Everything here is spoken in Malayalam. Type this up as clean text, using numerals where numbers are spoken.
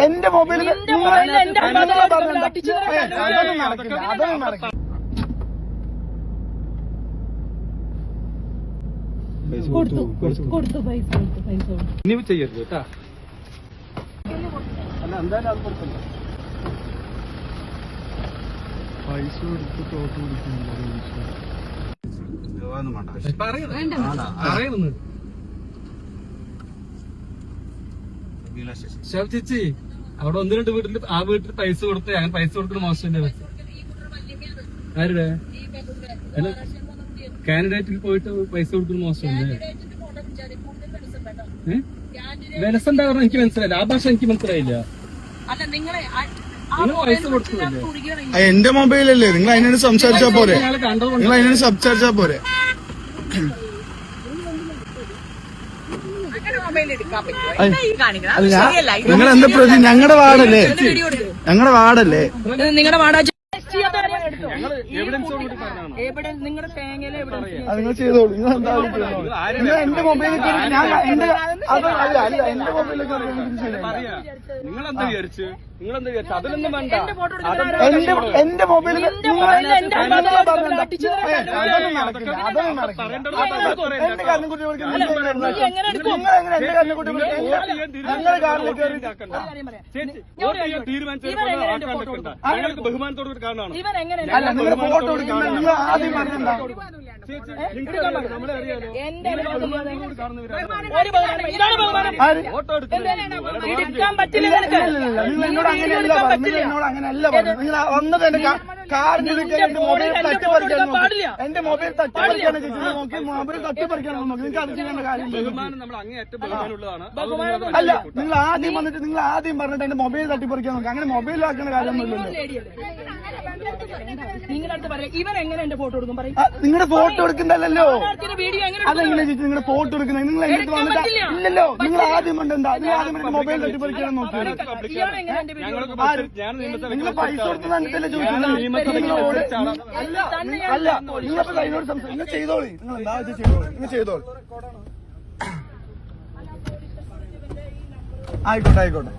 എന്റെ മൊബൈലിൽ അതൊന്നും നടക്കില്ല. ഇനി ചെയ്യരുത് കേട്ടാ. അല്ല എന്തായാലും അത് കൊടുക്കണ്ട. പൈസ കൊടുത്ത് തോട്ട് പറയുന്നു ചേച്ചി. അവിടെ 1-2 വീട്ടിൽ ആ വീട്ടിൽ പൈസ കൊടുത്ത് അങ്ങനെ പൈസ കൊടുക്കുന്ന മോശമല്ലേ? ആരുടെ കാൻഡിഡേറ്റിൽ പോയിട്ട് പൈസ കൊടുക്കുന്ന മോശമല്ലേ? വിലസം പറഞ്ഞ എനിക്ക് മനസ്സിലായില്ല. ആ ഭാഷ എനിക്ക് മനസ്സിലായില്ല. നിങ്ങൾ പൈസ കൊടുക്കുന്നില്ലേ? എന്റെ മൊബൈലല്ലേ, നിങ്ങൾ അതിനോട് സംസാരിച്ചാ പോരെ. നിങ്ങൾ അതിനോട് സംസാരിച്ചാ പോരെ. നിങ്ങൾ എന്താ പ്രതി? ഞങ്ങളുടെ വാർഡല്ലേ, ഞങ്ങളുടെ വാർഡല്ലേ. നിങ്ങളുടെ വാർഡ് നിങ്ങൾ ചെയ്തോളൂ. നിങ്ങൾ എന്താ നിങ്ങൾ എന്റെ മൊബൈലിൽ എന്റെ മൊബൈലിലേക്ക് നിങ്ങളെന്താ വിചാരിച്ചു? അതിലൊന്നും വേണ്ട. എന്റെ മൊബൈലിൽ ഞങ്ങൾക്ക് ബഹുമാനത്തോട് കാരണമാണ്. അല്ല, നിങ്ങൾ ഫോട്ടോ എടുക്കണ്ട. നിങ്ങൾ ആദ്യം പറഞ്ഞിട്ടുണ്ടോ? നമ്മളെ അറിയാലോ. നിങ്ങൾ എന്നോട് അങ്ങനെയല്ല പറഞ്ഞു. എന്നോട് അങ്ങനെയല്ല പറഞ്ഞു. നിങ്ങൾ വന്നത് എന്റെ കാറിന്റെ എന്റെ മൊബൈൽ തട്ടിപ്പറിക്കാൻ നോക്കി. എന്റെ മൊബൈൽ തട്ടിപ്പറിക്കാണ് നോക്കി. മൊബൈൽ തട്ടിപ്പറിക്കാനാണ് നോക്കി. നിങ്ങൾക്ക് അത് ചെയ്യേണ്ട കാര്യമില്ല. അല്ല, നിങ്ങൾ ആദ്യം വന്നിട്ട് നിങ്ങൾ ആദ്യം പറഞ്ഞിട്ട് എന്റെ മൊബൈൽ തട്ടിപ്പറിക്കാൻ നോക്കി. അങ്ങനെ മൊബൈലാക്കുന്ന കാര്യമൊന്നുമില്ലല്ലോ. നിങ്ങളുടെ ഫോട്ടോ എടുക്കണ്ടല്ലോ. അതെങ്ങനെ ചേച്ചി നിങ്ങളുടെ ഫോട്ടോ എടുക്കുന്നത്? നിങ്ങൾ എന്റെ വന്നിട്ട് ഇല്ലല്ലോ. നിങ്ങൾ ആദ്യം കണ്ടെന്താ? നിങ്ങൾ ആദ്യം മൊബൈൽ തട്ടിപ്പറിക്കാൻ നോക്കി. നിങ്ങൾ പൈസ കൊടുത്ത് കണ്ടിട്ടല്ലേ ചോദിക്കുന്നത്? അല്ല, നിങ്ങളപ്പോ അതിനോട് സംസാരിക്കും. നിങ്ങൾ ചെയ്തോളി. നിങ്ങൾ എന്താ ചെയ്തോളി. നിങ്ങൾ ചെയ്തോളി. ആയിക്കോട്ടെ.